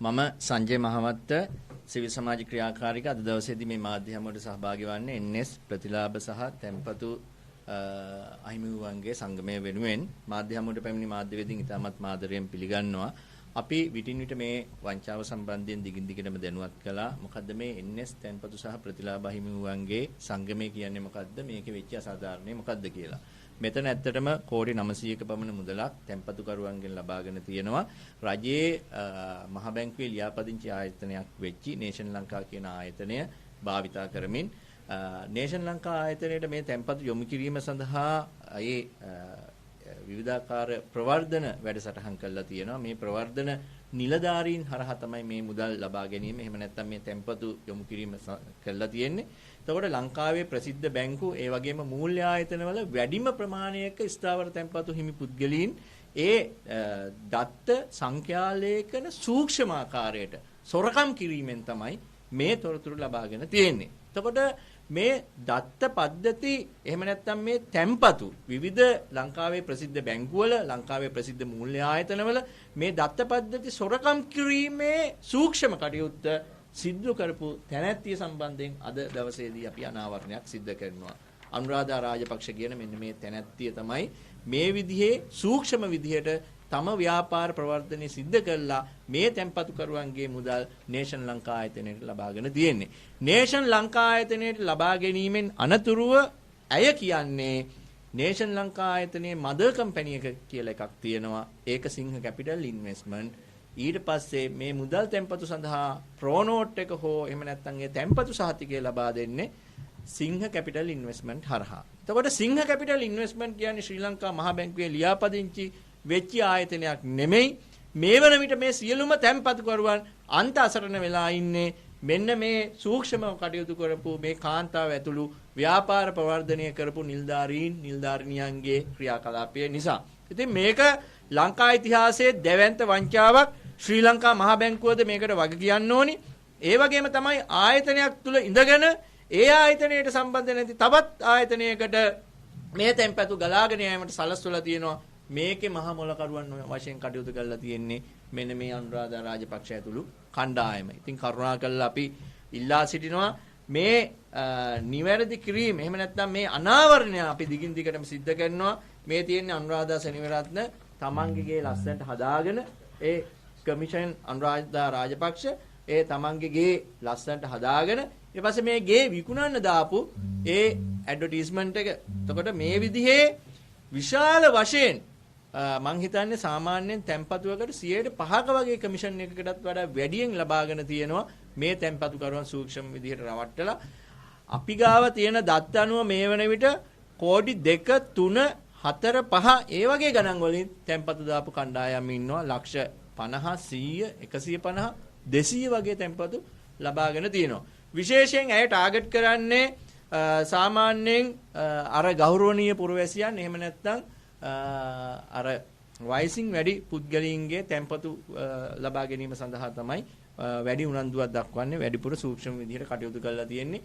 මම සංජය මහවත්ත සිවිල් සමාජ ක්‍රියාකාරික අද දවසේදී මේ මාධ්‍ය හමුවට සහභාගී වන්නේ NS ප්‍රතිලාභ සහ tempatu අහිමිවන්ගේ සංගමය වෙනුවෙන් මාධ්‍ය හමුවට පැමිණි මාධ්‍යවේදීන් ඉතාමත් මාදරයෙන් පිළිගන්නවා. අපි විටින් විට මේ වංචාව සම්බන්ධයෙන් දිගින් දිගටම දැනුවත් කළා. මොකද්ද මේ NS tempatu සහ ප්‍රතිලාභ අහිමිවන්ගේ සංගමය කියන්නේ මොකද්ද? මේකේ වෙච්ච අසාධාරණේ මොකද්ද කියලා. මෙතන ඇත්තටම කෝටි 900ක පමණ මුදලක් tempatuකරුවන්ගෙන් ලබාගෙන තියෙනවා. රජයේ මහ බැංකුවේ ලියාපදිංචි ආයතනයක් වෙච්චි නේෂන් ලංකා කියන ආයතනය භාවිතා කරමින් නේෂන් ලංකා ආයතනයේ මේ tempatu යොමු කිරීම සඳහා ඒ විවිධාකාර ප්‍රවර්ධන වැඩසටහන් කළා තියෙනවා. මේ ප්‍රවර්ධන නිලධාරීන් හරහා තමයි මේ මුදල් ලබා ගැනීම. එහෙම නැත්නම් මේ tempatu යොමු කිරීම කළා තියෙන්නේ. එතකොට ලංකාවේ ප්‍රසිද්ධ බැංකු ඒ වගේම මූල්‍ය ආයතනවල වැඩිම ප්‍රමාණයක ස්ථාවර tempatu හිමි පුද්ගලයන් ඒ දත්ත සංඛ්‍යාලේඛන සූක්ෂම ආකාරයට සොරකම් කිරීමෙන් තමයි මේ තොරතුරු ලබාගෙන තියෙන්නේ. එතකොට මේ දත්ත පද්ධති එහෙම නැත්නම් මේ tempatu විවිධ ලංකාවේ ප්‍රසිද්ධ බැංකුවල ලංකාවේ ප්‍රසිද්ධ මූල්‍ය ආයතනවල මේ දත්ත පද්ධති සොරකම් කිරීමේ සූක්ෂම කටයුත්ත සිද්ධ කරපු තැනැත්තිය සම්බන්ධයෙන් අද දවසේදී අපි අනාවරණයක් සිද්ධ කරනවා. අනුරාධා රාජපක්ෂ කියන මෙන්න මේ තැනැත්තිය තමයි මේ විදිහේ සූක්ෂම විදිහට තම ව්‍යාපාර ප්‍රවර්ධනය සිද්ධ කළා මේ tempatu කරුවන්ගේ මුදල් නේෂන් ලංකා ආයතනයට ලබාගෙන තියෙන්නේ. නේෂන් ලංකා ආයතනයට ලබා ගැනීමෙන් අනතුරුව ඇය කියන්නේ නේෂන් ලංකා ආයතනයේ මදර් කම්පැනි එක කියලා එකක් තියෙනවා. ඒක සිංහ කැපිටල් ඉන්වෙස්ට්මන්ට්. ඊට පස්සේ මේ මුදල් tempatu සඳහා ප්‍රෝනෝට් එක හෝ එහෙම නැත්නම් ඒ tempatu සහතිකය ලබා දෙන්නේ සිංහ කැපිටල් ඉන්වෙස්ට්මන්ට් හරහා. එතකොට සිංහ කැපිටල් ඉන්වෙස්ට්මන්ට් කියන්නේ ශ්‍රී ලංකා මහ බැංකුවේ ලියාපදිංචි වෙච්ච ආයතනයක් නෙමෙයි. මේ වන විට මේ සියලුම tempatu කරුවන් අන්ත අසරණ වෙලා ඉන්නේ මෙන්න මේ සූක්ෂම කටයුතු කරපු මේ කාන්තාව ඇතුළු ව්‍යාපාර ප්‍රවර්ධනය කරපු නිලධාරීන්ගේ ක්‍රියාකලාපය නිසා. ඉතින් මේක ලංකා ඉතිහාසයේ දැවැන්ත වංචාවක්. ශ්‍රී ලංකා මහ බැංකුවද මේකට වග කියන්න ඕනි. ඒ වගේම තමයි ආයතනයක් තුල ඉඳගෙන ඒ ආයතනයට සම්බන්ධ නැති තවත් ආයතනයකට මේ tempatu ගලාගෙන යෑමට සලස්වලා තියෙනවා. මේකේ මහ මොලකරුවන් වශයෙන් කටයුතු කරලා තියෙන්නේ මෙන්න මේ අනුරාධා රාජපක්ෂ ඇතුළු කණ්ඩායම. ඉතින් කරුණාකරලා අපි ඉල්ලා සිටිනවා මේ නිවැරදි කිරීම එහෙම නැත්නම් මේ අනාවරණය අපි දිගින් දිගටම සිද්ධ කරනවා. මේ තියෙන්නේ අනුරාධා සෙනවිරත්න තමන්ගේ ගේ ලස්සනට හදාගෙන ඒ කමිෂන් අනුරාධා රාජපක්ෂ ඒ තමන්ගේ ගේ ලස්සනට හදාගෙන ඊට පස්සේ මේ ගේ විකුණන්න දාපු ඒ ඇඩ්වර්ටයිස්මන්ට් එක. එතකොට මේ විදිහේ විශාල වශයෙන් මං හිතන්නේ සාමාන්‍යයෙන් tempatuවකට 5%ක වගේ කමිෂන් එකකටත් වඩා වැඩියෙන් ලබාගෙන තියෙනවා මේ tempatu කරුවන් සූක්ෂම විදිහට රවට්ටලා. අපි ගාව තියෙන දත්ත අනුව මේ වන විට කෝටි 2 3 4 5 ඒ වගේ ගණන් වලින් tempatu දාපු කණ්ඩායම් ඉන්නවා. ලක්ෂ 50 100 150 200 වගේ tempatu ලබාගෙන තියෙනවා. විශේෂයෙන් ඇය ටාගට් කරන්නේ සාමාන්‍යයෙන් අර ගෞරවනීය පුරවැසියන් එහෙම නැත්නම් අර වයසින් වැඩි පුද්ගලයින්ගේ tempatu ලබා ගැනීම සඳහා තමයි වැඩි උනන්දුවක් දක්වන්නේ. වැඩිපුර සූක්ෂම විදිහට කටයුතු කරලා තියෙන්නේ.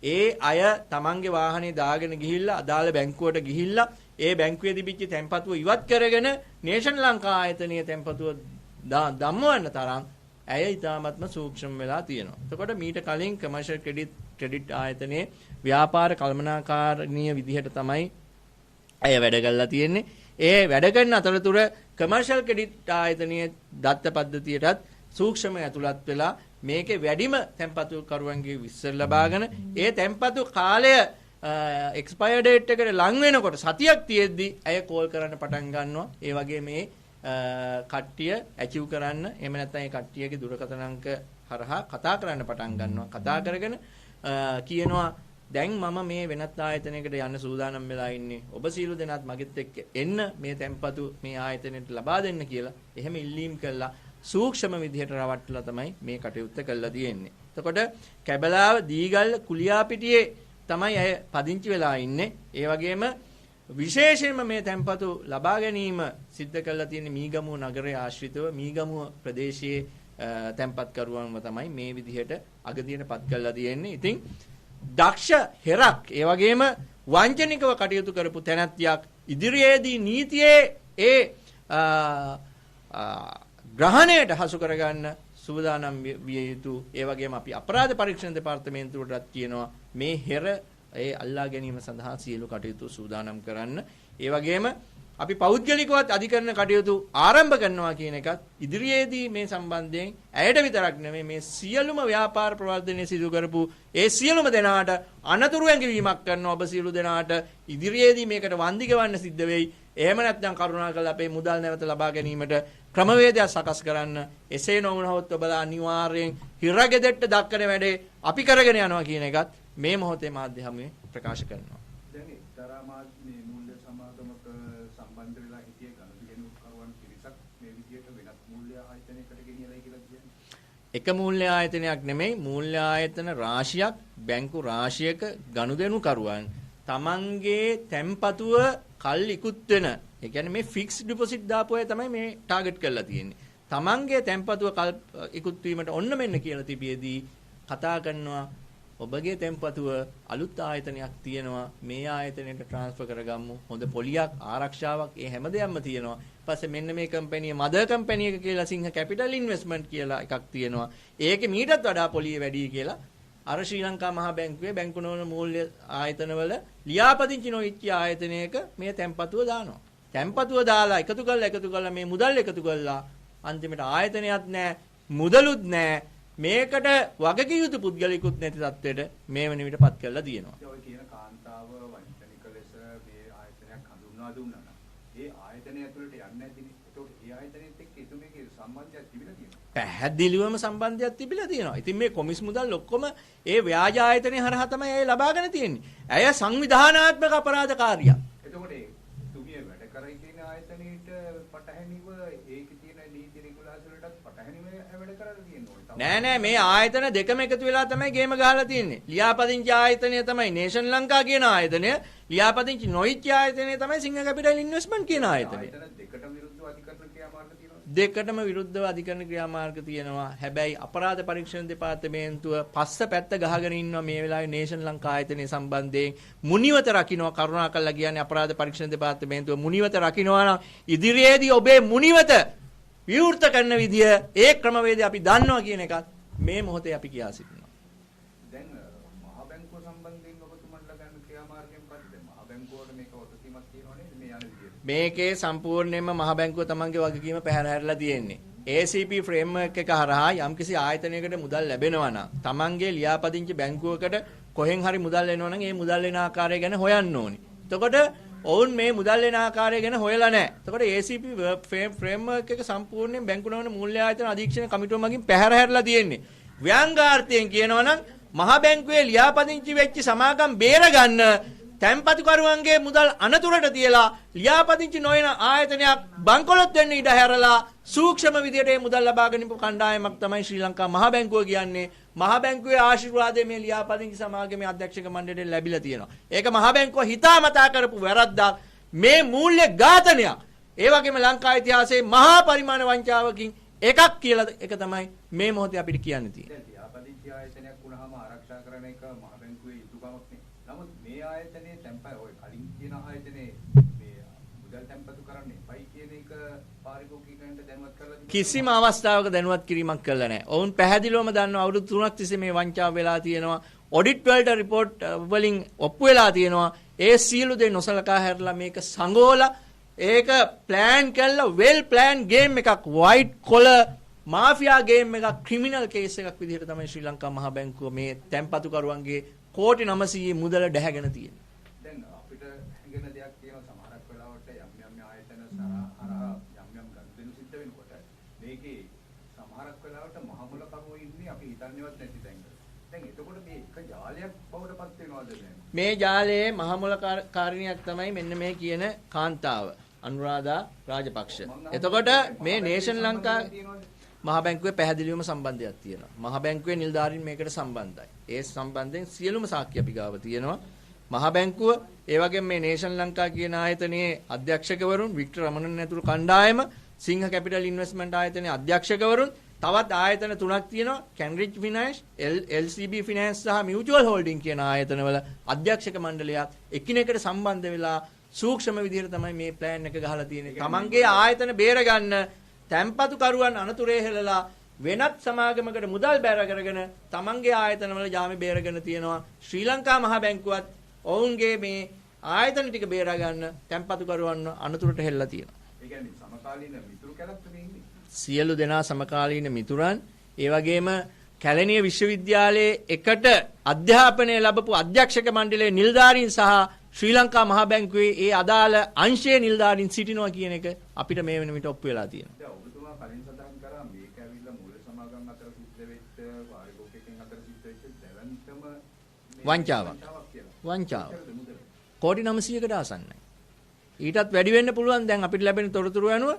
ඒ අය තමන්ගේ වාහනේ දාගෙන ගිහිල්ලා අදාළ බැංකුවට ගිහිල්ලා ඒ බැංකුවේ තිබිච්ච tempatuව ඉවත් කරගෙන නේෂන් ලංකා ආයතනයේ tempatuව දම්වන්න තරම් ඇය ඊටාත්ම සූක්ෂම වෙලා තියෙනවා. එතකොට මීට කලින් කමර්ෂල් ක්‍රෙඩිට් ආයතනයේ ව්‍යාපාර කළමනාකාරණීය විදිහට තමයි ඇය වැඩ කරලා තියෙන්නේ. ඒ වැඩ කරන අතරතුර කමර්ෂල් ක්‍රෙඩිට් ආයතනයේ දත්ත පද්ධතියටත් සූක්ෂම ඇතුළත් වෙලා මේකේ වැඩිම tempatu කරුවන්ගේ විස්තර ලබාගෙන ඒ tempatu කාලය එක්ස්පයර් ඩේට් එකට ලං වෙනකොට සතියක් තියෙද්දි ඇය කෝල් කරන්න පටන් ගන්නවා. ඒ වගේ මේ කට්ටිය ඇචීව් කරන්න එහෙම නැත්නම් ඒ කට්ටියගේ දුරකථන අංක හරහා කතා කරන්න පටන් ගන්නවා. කතා කරගෙන කියනවා දැන් මම මේ වෙනත් ආයතනයකට යන්න සූදානම් වෙලා ඉන්නේ. ඔබ සියලු දෙනාත් මගෙත් එක්ක එන්න මේ tempatu මේ ආයතනයට ලබා දෙන්න කියලා. එහෙම ඉල්ලීම් කළා. සූක්ෂම විදිහට රවට්ටලා තමයි මේ කටයුත්ත කළා තියෙන්නේ. එතකොට කැබලාව දීගල්ල කුලියාපිටියේ තමයි අය පදිංචි වෙලා ඉන්නේ. ඒ වගේම විශේෂයෙන්ම මේ tempatu ලබා ගැනීම සිද්ධ කරලා තියෙන්නේ මීගමුව නගරයේ ආශ්‍රිතව මීගමුව ප්‍රදේශයේ tempat කරුවන්ව තමයි මේ විදිහට අගතියටපත් කරලා තියෙන්නේ. ඉතින් දක්ෂ හෙරක් ඒ වගේම වංචනිකව කටයුතු කරපු තැනැත්තියක් ඉදිරියේදී නීතියේ ඒ ග්‍රහණයට හසු කරගන්න සූදානම් විය යුතු. ඒ වගේම අපි අපරාධ පරීක්ෂණ දෙපාර්තමේන්තුවටත් කියනවා මේ හෙර ඒ අල්ලා ගැනීම සඳහා සියලු කටයුතු සූදානම් කරන්න. ඒ වගේම අපි පෞද්ගලිකවත් අධිකරණ කටයුතු ආරම්භ කරනවා කියන එකත් ඉදිරියේදී මේ සම්බන්ධයෙන් ඇයට විතරක් නෙමෙයි මේ සියලුම ව්‍යාපාර ප්‍රවර්ධනය සිදු කරපු ඒ සියලුම දෙනාට අනතුරු ඇඟවීමක් කරනවා. ඔබ සියලු දෙනාට ඉදිරියේදී මේකට වන්දි ගෙවන්න සිද්ධ වෙයි. එහෙම නැත්නම් කරුණාකරලා අපේ මුදල් නැවත ලබා ගැනීමට ක්‍රමවේදයක් සකස් කරන්න. එසේ නොවුනහොත් ඔබලා අනිවාර්යෙන් හිරගෙදෙට්ට දක්වන වැඩේ අපි කරගෙන යනවා කියන එකත් මේ මොහොතේ මාධ්‍ය හමුවේ ප්‍රකාශ කරනවා. දැන් එක්තරා මේ මූල්‍ය සමාගමක සම්බන්ධ වෙලා හිටිය ගනුදෙනු කරුවන් පිරිසක් මේ විදිහට වෙනත් මූල්‍ය ආයතනයකට ගෙනියලා කියලා කියන්නේ. එක මූල්‍ය ආයතනයක් නෙමෙයි මූල්‍ය ආයතන රාශියක් බැංකු රාශියක ගනුදෙනු කරුවන් තමන්ගේ තැන්පතුව කල් ඉක්ුත් වෙන ඒ කියන්නේ මේ ෆික්ස් ඩිපොසිට් දාපු අය තමයි මේ ටාගට් කරලා තියෙන්නේ. තමන්ගේ තැන්පතුව කල් ඉක්ුත් වීමට ඔන්න මෙන්න කියලා තිබියදී කතා කරනවා ඔබගේ තැන්පතුව අලුත් ආයතනයක් තියෙනවා මේ ආයතනයට ට්‍රාන්ස්ෆර් කරගමු. හොඳ පොලියක් ආරක්ෂාවක් ඒ හැමදේම තියෙනවා. ඊපස්සේ මෙන්න මේ කම්පැනි මදර් කම්පැනි එක කියලා සිංහ කැපිටල් ඉන්වෙස්ට්මන්ට් කියලා එකක් තියෙනවා. ඒකේ මීටත් වඩා පොලිය වැඩි කියලා අර ශ්‍රී ලංකා මහා බැංකුවේ බැංකු නොවන මූල්‍ය ආයතනවල ලියාපදිංචි නොවිච්ච ආයතනයක මේ තැන්පතුව දානවා. තැන්පතුව දාලා එකතු කරලා මේ මුදල් එකතු කරලා අන්තිමට ආයතනයක් නැහැ මුදලුත් නැහැ. මේකට වගකිය යුතු පුද්ගලිකුත් නැති තත්ත්වයට මේ වෙන විට පත් කරලා තියෙනවා. ඔය කියන කාන්තාව වංචනික ලෙස මේ ආයතනයක් හඳුන්වා දුන්නා නම් ඒ ආයතනය ඇතුළට යන්නේ නැතිනේ. ඒතකොට ඒ ආයතනයත් එක්ක එතුමේගේ සම්බන්ධයක් තිබිලා තියෙනවා. පැහැදිලිවම සම්බන්ධයක් තිබිලා තියෙනවා. ඉතින් මේ කොමිස් මුදල් ඔක්කොම ඒ ව්‍යාජ ආයතනය හරහා තමයි ඒ ලබාගෙන තියෙන්නේ. ඇය සංවිධානාත්මක අපරාධකාරියක්. එතකොට තුමිය වැඩ කරයි කියන ආයතනයේට පටහැනිව ඒකේ තියෙන නීති රෙගුලාසි වලටත් පටහැනිව වැඩ කරලා තියෙනවා. නෑ මේ ආයතන දෙකම එකතු වෙලා තමයි ගේම ගහලා තියෙන්නේ. ලියාපදිංචි ආයතනය තමයි නේෂන් ලංකා කියන ආයතනය. ලියාපදිංචි නොයිච්ච ආයතනය තමයි සිංහ කැපිටල් ඉන්වෙස්ට්මන්ට් කියන ආයතනය. දෙකටම විරුද්ධව අධිකරණ ක්‍රියාමාර්ග තියෙනවා. දෙකටම විරුද්ධව අධිකරණ ක්‍රියාමාර්ග තියෙනවා. හැබැයි අපරාධ පරීක්ෂණ දෙපාර්තමේන්තුව පස්ස පැත්ත ගහගෙන ඉන්නවා මේ වෙලාවේ නේෂන් ලංකා ආයතනය සම්බන්ධයෙන් මුනිවත රකින්නවා. කරුණාකරලා කියන්නේ අපරාධ පරීක්ෂණ දෙපාර්තමේන්තුව මුනිවත රකින්නවා නම් ඉදිරියේදී ඔබේ මුනිවත විවෘත කරන විදිය ඒ ක්‍රමවේදය අපි දන්නවා කියන එකත් මේ මොහොතේ අපි කියා සිටිනවා. දැන් මහා බැංකුව සම්බන්ධයෙන් ඔබතුමන්ලා ගන්න ක්‍රියාමාර්ගයෙන් පස්සේ මහා බැංකුවට මේක ඔතසීමක් තියෙනව නේද මේ යන විදියට? මේකේ සම්පූර්ණයෙන්ම මහා බැංකුව තමන්ගේ වගකීම පැහැරහැරලා තියෙන්නේ. ACP ෆ්‍රේම්වර්ක් එක හරහා යම්කිසි ආයතනයකට මුදල් ලැබෙනවා නම් තමන්ගේ ලියාපදිංචි බැංකුවකට කොහෙන් හරි මුදල් එනවා නම් ඒ මුදල් එන ආකාරය ගැන හොයන්න ඕනේ. එතකොට ඔවුන් මේ මුදල් එන ආකාරය ගැන හොයලා නැහැ. එතකොට ACP ෆ්‍රේම්වර්ක් එක සම්පූර්ණයෙන් බැංකු නොවන මූල්‍ය ආයතන අධීක්ෂණ කමිටුව මගින් පැහැරහැරලා තියෙන්නේ. ව්‍යංගාර්ථයෙන් කියනවා නම් මහා බැංකුවේ ලියාපදිංචි වෙච්ච සමාගම් බේරගන්න තැන්පතුකරුවන්ගේ මුදල් අනතුරට තියලා ලියාපදිංචි නොවන ආයතනයක් බංකොලොත් වෙන්න ඉඩ හැරලා සූක්ෂම විදියට මේ මුදල් ලබා ගැනීම කණ්ඩායමක් තමයි ශ්‍රී ලංකා මහා බැංකුව කියන්නේ. මහා බැංකුවේ ආශිර්වාදය මේ ලියාපදිංචි සමාගමේ අධ්‍යක්ෂක මණ්ඩලයෙන් ලැබිලා තියෙනවා. ඒක මහා බැංකුව හිතාමතා කරපු වැරද්දක්. මේ මූල්‍ය ඝාතනයක්. ඒ වගේම ලංකා ඉතිහාසයේ මහා පරිමාණ වංචාවකින් එකක් කියලා එක තමයි මේ මොහොතේ අපිට කියන්න තියෙන්නේ. දැන් ලියාපදිංචි ආයතනයක් වුණාම ආරක්ෂා කරන එක මහා බැංකුවේ යුතුයකමක් නේ. නමුත් මේ ආයතනයේ තැන්පත් ඔය කලින් කියන ආයතනයේ මේ මුදල් තැන්පතු කරන්නේ පයි කියන එක පාරිභෝගිකයන්ට දැනුවත් කරලා කිසිම අවස්ථාවක දැනුවත් කිරීමක් කළා නැහැ. ඔවුන් පැහැදිලිවම දන්නවා අවුරුදු 3ක් තිස්සේ මේ වංචාව වෙලා තියෙනවා. ඔඩිට් වලට රිපෝට් වලින් ඔප්පු වෙලා තියෙනවා. ඒ සියලු දේ නොසලකා හැරලා මේක සංගෝලා ඒක ප්ලෑන් කළා වෙල් ප්ලෑන් ගේම් එකක් වයිට් කොලර් මාෆියා ගේම් එකක් ක්‍රිමිනල් කේස් එකක් විදිහට තමයි ශ්‍රී ලංකා මහා බැංකුව මේ තැන්පතුකරුවන්ගේ කෝටි 900 මුදල ඩැහැගෙන තියෙන්නේ. දැන් අපිට හැඟෙන දෙයක් තියෙනවා සමහරක් වෙලාවට යම් ආයතන හරහා යම් ගනුදෙනු සිද්ධ වෙනකොට මේකේ සමහරක් වෙලාවට මහමුල කරුවෝ ඉන්නේ අපි හිතන්නේවත් නැති තැන්වල. දැන් එතකොට මේ එක ජාලයක් බවට පත් වෙනවද දැන්? මේ ජාලයේ මහමුල කාරිනියක් තමයි මෙන්න මේ කියන කාන්තාව අනුරාධා රාජපක්ෂ. එතකොට මේ නේෂන් ලංකා මහා බැංකුවේ පැහැදිලිවම සම්බන්ධයක් තියෙනවා. මහා බැංකුවේ නිලධාරීන් මේකට සම්බන්ධයි. ඒ සම්බන්ධයෙන් සියලුම සාක්ෂි අපි ගාව තියෙනවා. මහා බැංකුව ඒ වගේම මේ නේෂන් ලංකා කියන ආයතනයේ අධ්‍යක්ෂකවරුන් වික්ටර් රමණන් ඇතුළු කණ්ඩායම සිංහ කැපිටල් ඉන්වෙස්ට්මන්ට් ආයතනයේ අධ්‍යක්ෂකවරුන් තවත් ආයතන 3ක් තියෙනවා. කැන්රිච් ෆිනෑන්ස්, LCB ෆිනෑන්ස් සහ මියුචුවල් හෝල්ඩින් කියන ආයතනවල අධ්‍යක්ෂක මණ්ඩලයක් එකිනෙකට සම්බන්ධ වෙලා සූක්ෂම විදිහට තමයි මේ ප්ලෑන් එක ගහලා තියෙන්නේ. තමන්ගේ ආයතන බේරගන්න තැන්පතු කරුවන් අනතුරේ හෙළලා වෙනත් සමාගමකට මුදල් බැර කරගෙන තමන්ගේ ආයතනවල ජාමේ බේරගෙන තියෙනවා. ශ්‍රී ලංකා මහ බැංකුවත් ඔවුන්ගේ මේ ආයතන ටික බේරා ගන්න tempatuකරුවන් අනතුරට හෙළලා තියෙනවා. ඒ කියන්නේ සමකාලීන මිතුරු කැලත්තනේ ඉන්නේ. සියලු දෙනා සමකාලීන මිතුරන්. ඒ වගේම කැලණිය විශ්වවිද්‍යාලයේ එකට අධ්‍යාපනය ලැබපු අධ්‍යක්ෂක මණ්ඩලයේ නිලධාරීන් සහ ශ්‍රී ලංකා මහ බැංකුවේ ඒ අදාළ අංශයේ නිලධාරීන් සිටිනවා කියන එක අපිට මේ වෙන විට ඔප්පු වෙලා තියෙනවා. දැන් ඔබතුමා කලින් සඳහන් කරා මේක ඇවිල්ලා මූල සමාගම් අතර සිද්ධ වෙච්ච වාරිකෝකකින් අතර සිද්ධ වෙච්ච දෙවන්තම වංචාවක්. වංචාව. කෝටි 900කට ආසන්නයි. ඊටත් වැඩි වෙන්න පුළුවන් දැන් අපිට ලැබෙන තොරතුරු අනුව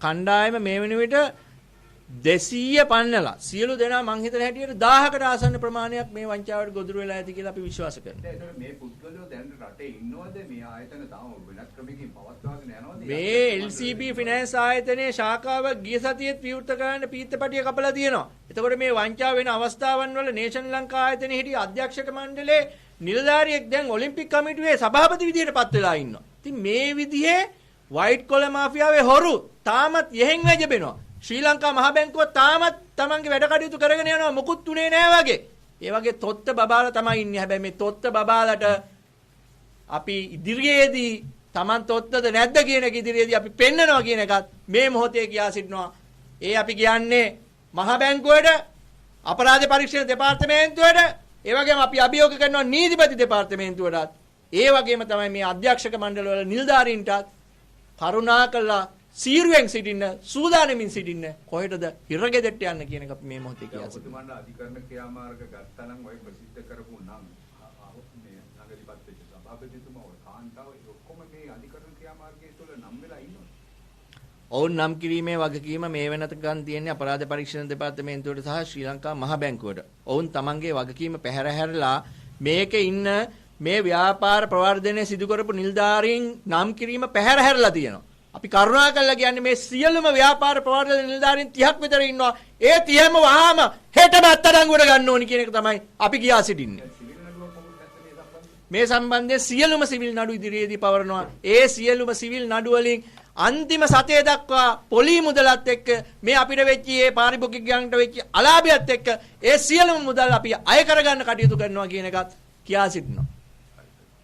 කණ්ඩායම මේ වෙන විට 200 පන්නලා සියලු දෙනා මං හිතන හැටියට 1000කට ආසන්න ප්‍රමාණයක් මේ වංචාවට ගොදුරු වෙලා ඇති කියලා අපි විශ්වාස කරනවා. දැන් මේ පුද්ගලයෝ දැන් රටේ ඉන්නවද මේ ආයතන තාම වෙනත් ක්‍රමයකින් පවත්වාගෙන යනවද? මේ LCB ෆිනෑන්ස් ආයතනයේ ශාඛාව ගිය සතියේත් විවෘත කරන්න පීත්තපටිය කපලා තියෙනවා. එතකොට මේ වංචාව වෙන අවස්ථාවන් වල නේෂන් ලංකා ආයතනයේ හිටිය අධ්‍යක්ෂක මණ්ඩලයේ නිලධාරියෙක් දැන් ඔලිම්පික් කමිටුවේ සභාපති විදියට පත් වෙලා ඉන්නවා. ඉතින් මේ විදිහේ වයිට් කොලර් මාෆියාවේ හොරු තාමත් යෙහෙන් වැජබෙනවා. ශ්‍රී ලංකා මහ බැංකුව තාමත් තමන්ගේ වැඩ කටයුතු කරගෙන යනවා මොකුත් උනේ නැහැ වගේ. ඒ වගේ තොත්ත බබාලා තමයි ඉන්නේ. හැබැයි මේ තොත්ත බබාලට අපි ඉදිරියේදී තමන් තොත්තද නැද්ද කියන එක ඉදිරියේදී අපි පෙන්නනවා කියන එකත් මේ මොහොතේ කියා සිටිනවා. ඒ අපි කියන්නේ මහ බැංකුවට, අපරාධ පරීක්ෂණ දෙපාර්තමේන්තුවට, ඒ වගේම අපි අභියෝග කරනවා නීතිපති දෙපාර්තමේන්තුවටත්. ඒ වගේම තමයි මේ අධ්‍යක්ෂක මණ්ඩලවල නිලධාරීන්ටත් කරුණාකරලා සීරුවෙන් සිටින්න, සූදානමින් සිටින්න, කොහෙටද හිරගෙදෙට්ට යන්න කියන එක අපි මේ මොහොතේ කියා සිටිනවා. ඔබතුමාලා අධිකරණ ක්‍රියාමාර්ග ගත්තා නම් ඔය ප්‍රසිද්ධ කරපු නම් මේ නගරපත් වෙච්ච සභාපතිතුමා ඔය කාන්තාව ඔක්කොම මේ අධිකරණ ක්‍රියාමාර්ගයේ තුල නම් වෙලා ඉන්නවා. ඔවුන් නම් කිරීමේ වගකීම මේ වෙනත ගන්න තියෙන්නේ අපරාධ පරීක්ෂණ දෙපාර්තමේන්තුවට සහ ශ්‍රී ලංකා මහ බැංකුවට. ඔවුන් තමන්ගේ වගකීම පැහැරහැරලා මේකේ ඉන්න මේ ව්‍යාපාර ප්‍රවර්ධනය සිදු කරපු නිලධාරීන් නම් කිරීම පැහැරහැරලා තියෙනවා. අපි කරුණාකරලා කියන්නේ මේ සියලුම ව්‍යාපාර ප්‍රවර්ධන නිලධාරීන් 30ක් විතර ඉන්නවා. ඒ 30ම වහාම හෙටම අත්අඩංගුවට ගන්න ඕනි කියන එක තමයි අපි කියා සිටින්නේ. මේ සම්බන්ධයෙන් සියලුම සිවිල් නඩු ඉදිරියේදී පවරනවා. ඒ සියලුම සිවිල් නඩු වලින් අන්තිම සතේ දක්වා පොලි මුදලත් එක්ක මේ අපිට වෙච්ච මේ පාරිභෝගිකයන්ට වෙච්ච අලාභයත් එක්ක ඒ සියලුම මුදල් අපි අය කරගන්න කටයුතු කරනවා කියන එකත් කියා සිටිනවා.